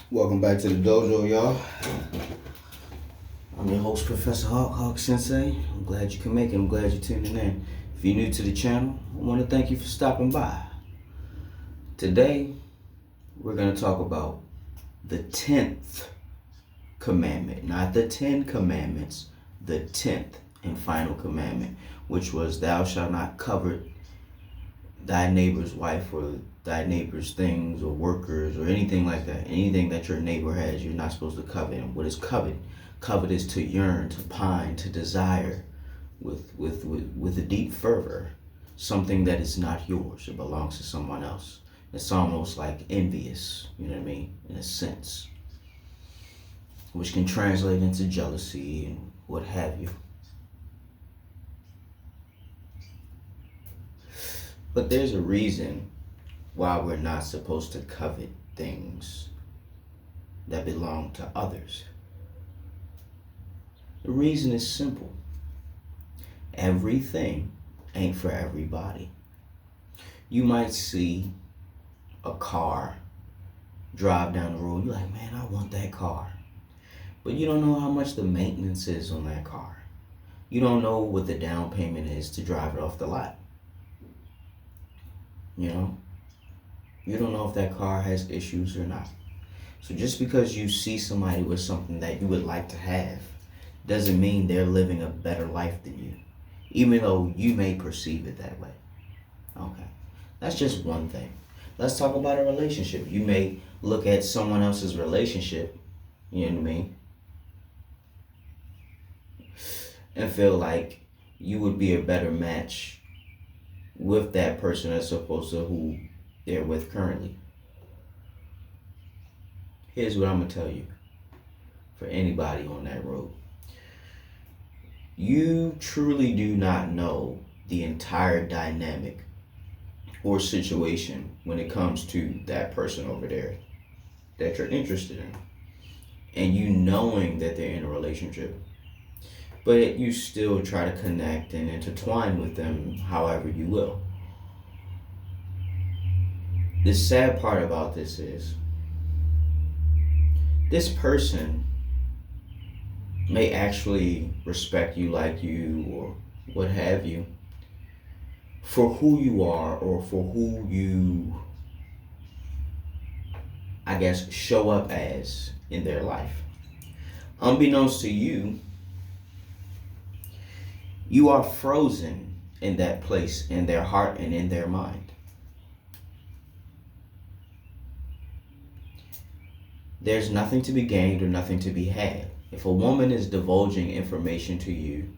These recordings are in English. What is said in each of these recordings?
Welcome back to the dojo, y'all. I'm your host, Professor Hawk Sensei. I'm glad you can make it. I'm glad you're tuning in. If you're new to the channel, I want to thank you for stopping by. Today, we're going to talk about the 10th commandment. Not the 10 commandments, the 10th and final commandment, which was thou shalt not covet thy neighbor's wife or thy neighbor's things or workers or anything like that. Anything that your neighbor has, you're not supposed to covet. And what is covet? Covet is to yearn, to pine, to desire with a deep fervor something that is not yours. It belongs to someone else. It's almost like envious, you know what I mean, in a sense, which can translate into jealousy and what have you. But there's a reason why we're not supposed to covet things that belong to others. The reason is simple. Everything ain't for everybody. You might see a car drive down the road. You're like, man, I want that car. But you don't know how much the maintenance is on that car. You don't know what the down payment is to drive it off the lot. You know? You don't know if that car has issues or not. So just because you see somebody with something that you would like to have doesn't mean they're living a better life than you, even though you may perceive it that way. Okay. That's just one thing. Let's talk about a relationship. You may look at someone else's relationship, you know what I mean, and feel like you would be a better match with that person as opposed to who they're with currently. Here's what I'm going to tell you for anybody on that road. You truly do not know the entire dynamic or situation when it comes to that person over there that you're interested in. And you knowing that they're in a relationship, but you still try to connect and intertwine with them however you will. The sad part about this is this person may actually respect you, like you, or what have you, for who you are or for who you, I guess, show up as in their life. Unbeknownst to you, you are frozen in that place, in their heart and in their mind. There's nothing to be gained or nothing to be had. If a woman is divulging information to you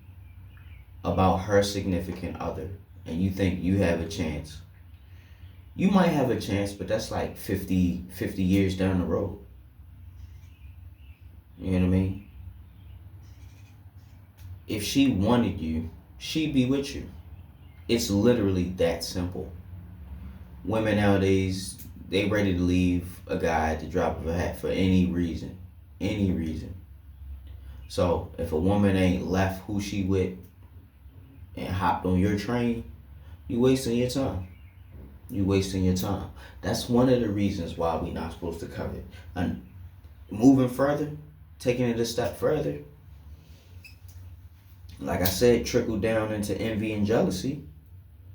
about her significant other and you think you have a chance, you might have a chance, but that's like 50 years down the road. You know what I mean? If she wanted you, she'd be with you. It's literally that simple. Women nowadays, they ready to leave a guy at the drop of a hat for any reason. Any reason. So if a woman ain't left who she with and hopped on your train, you wasting your time. You wasting your time. That's one of the reasons why we're not supposed to covet. And moving further, taking it a step further, like I said, trickle down into envy and jealousy.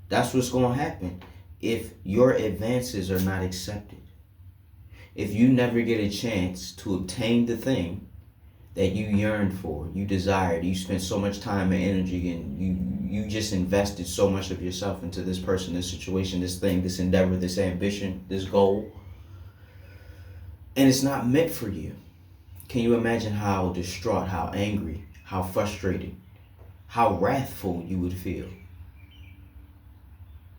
That's what's going to happen if your advances are not accepted. If you never get a chance to obtain the thing that you yearned for, you desired, you spent so much time and energy, and you just invested so much of yourself into this person, this situation, this thing, this endeavor, this ambition, this goal, and it's not meant for you. Can you imagine how distraught, how angry, how frustrated, how wrathful you would feel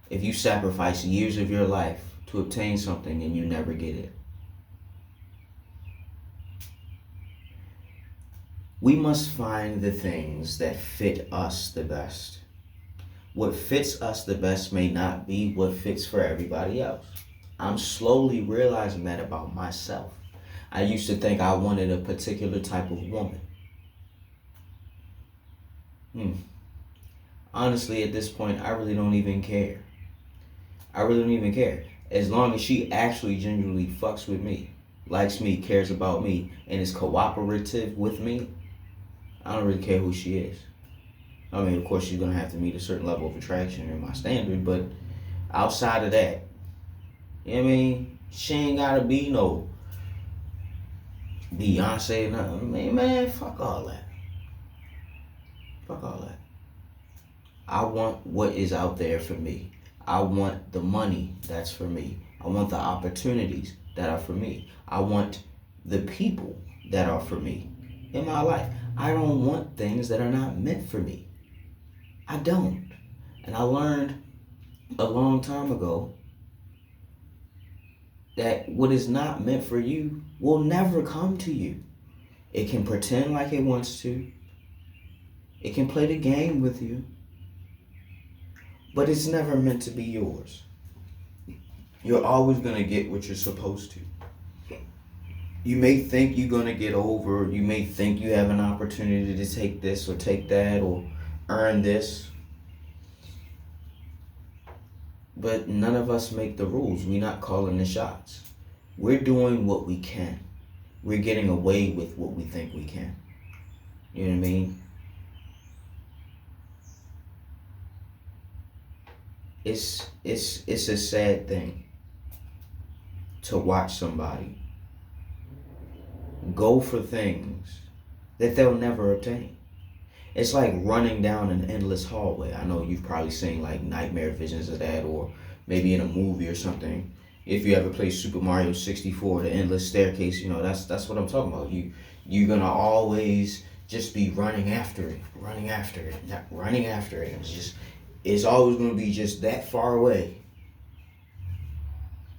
if you sacrifice years of your life to obtain something and you never get it? We must find the things that fit us the best. What fits us the best may not be what fits for everybody else. I'm slowly realizing that about myself. I used to think I wanted a particular type of woman. Honestly, at this point, I really don't even care. I really don't even care. As long as she actually genuinely fucks with me. likes me, cares about me, and is cooperative with me, I don't really care who she is. I mean, of course, she's gonna have to meet a certain level of attraction in my standard, but outside of that, you know what I mean? She ain't gotta be no Beyonce or nothing. I mean, man, fuck all that. Fuck all that. I want what is out there for me. I want the money that's for me. I want the opportunities that are for me. I want the people that are for me in my life. I don't want things that are not meant for me. I don't. And I learned a long time ago that what is not meant for you will never come to you. It can pretend like it wants to. It can play the game with you. But it's never meant to be yours. You're always going to get what you're supposed to. You may think you're going to get over. You may think you have an opportunity to take this or take that or earn this. But none of us make the rules. We're not calling the shots. We're doing what we can. We're getting away with what we think we can. You know what I mean? It's a sad thing to watch somebody go for things that they'll never obtain. It's like running down an endless hallway. I know you've probably seen like nightmare visions of that, or maybe in a movie or something. If you ever play Super Mario 64, the endless staircase, you know, that's what I'm talking about. You're gonna always just be running after it. It's always gonna be just that far away.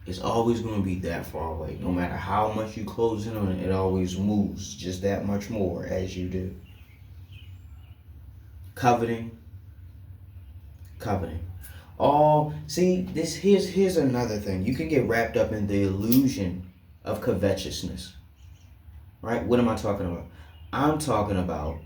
It's always gonna be that far away. No matter how much you close in on it, it always moves just that much more as you do. Coveting. Here's another thing. You can get wrapped up in the illusion of covetousness. Right? What am I talking about? I'm talking about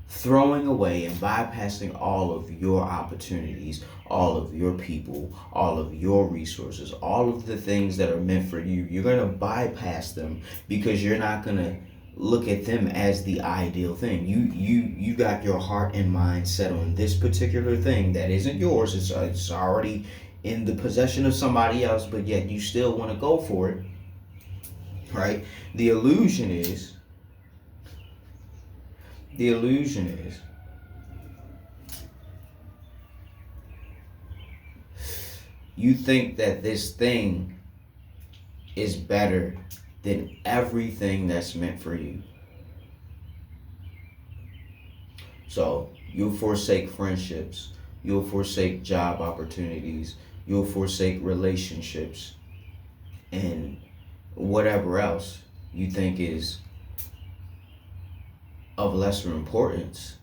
throwing away and bypassing all of your opportunities, all of your people, all of your resources, all of the things that are meant for you. You're going to bypass them because you're not going to look at them as the ideal thing. You got your heart and mind set on this particular thing that isn't yours. It's already in the possession of somebody else, but yet you still want to go for it. Right? The illusion is you think that this thing is better than everything that's meant for you. So you'll forsake friendships, you'll forsake job opportunities, you'll forsake relationships, and whatever else you think is of lesser importance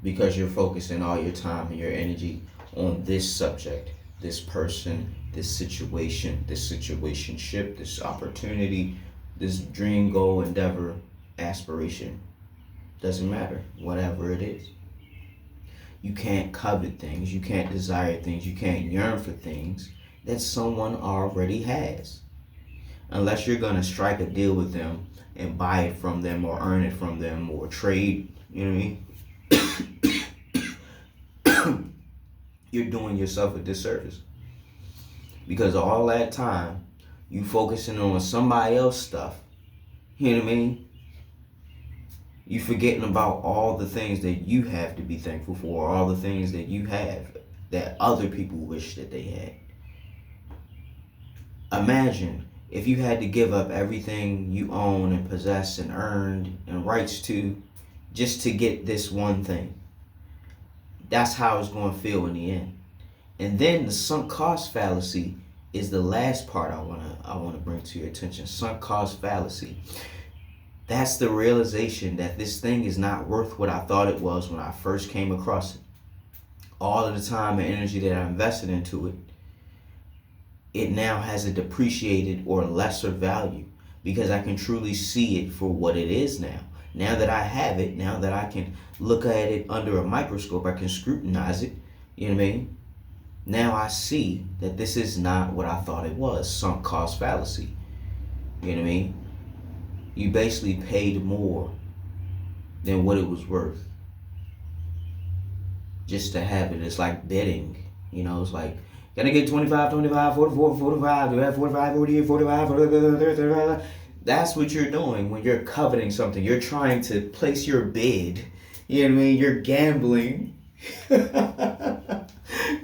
because you're focusing all your time and your energy on this subject, this person, this situation, this situationship, this opportunity, this dream, goal, endeavor, aspiration. Doesn't matter, whatever it is. You can't covet things, you can't desire things, you can't yearn for things that someone already has. Unless you're gonna strike a deal with them and buy it from them or earn it from them or trade, you know what I mean? You're doing yourself a disservice. Because all that time, you focusing on somebody else's stuff, you know what I mean? You forgetting about all the things that you have to be thankful for, all the things that you have that other people wish that they had. Imagine if you had to give up everything you own and possess and earned and rights to just to get this one thing. That's how it's going to feel in the end. And then the sunk cost fallacy is the last part I want to bring to your attention. Sunk cost fallacy. That's the realization that this thing is not worth what I thought it was when I first came across it. All of the time and energy that I invested into it, it now has a depreciated or lesser value because I can truly see it for what it is now. Now that I have it, now that I can look at it under a microscope, I can scrutinize it, you know what I mean? Now I see that this is not what I thought it was, sunk cost fallacy. You know what I mean? You basically paid more than what it was worth just to have it. It's like betting. You know, it's like, can I get 25, 25, 44, 45, do I have 45, 48, 45, 45. That's what you're doing when you're coveting something. You're trying to place your bid. You know what I mean? You're gambling. You're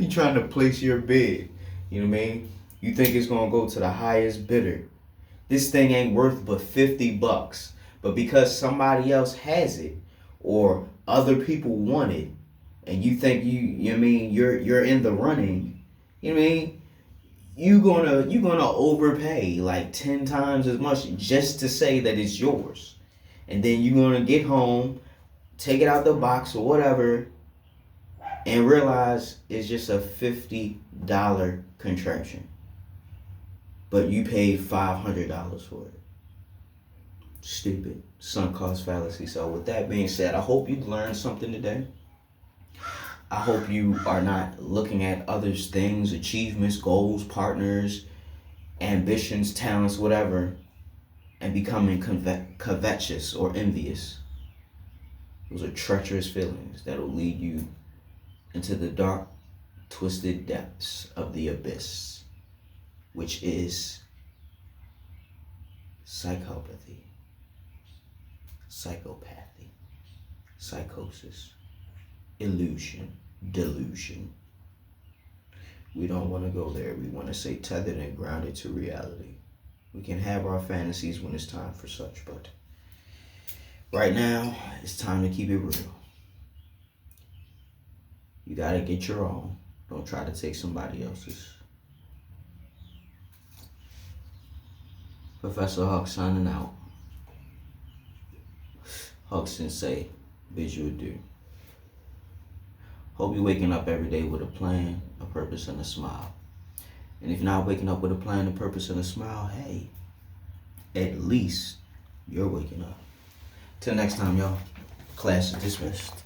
trying to place your bid. You know what I mean? You think it's going to go to the highest bidder. This thing ain't worth but $50. But because somebody else has it or other people want it, and you think you know what I mean, you're in the running, you know what I mean? You're gonna overpay like 10 times as much just to say that it's yours. And then you're gonna get home, take it out the box or whatever, and realize it's just a $50 contraption. But you paid $500 for it. Stupid. Sunk cost fallacy. So with that being said, I hope you learned something today. I hope you are not looking at others' things, achievements, goals, partners, ambitions, talents, whatever, and becoming covetous or envious. Those are treacherous feelings that will lead you into the dark, twisted depths of the abyss, which is psychopathy, psychopathy, psychosis, illusion, delusion. We don't want to go there. We want to stay tethered and grounded to reality. We can have our fantasies when it's time for such, but right now, it's time to keep it real. You gotta get your own. Don't try to take somebody else's. Professor Huck signing out. Huck Sensei bids you adieu. Hope you're waking up every day with a plan, a purpose, and a smile. And if you're not waking up with a plan, a purpose, and a smile, hey, at least you're waking up. Till next time, y'all. Class is dismissed.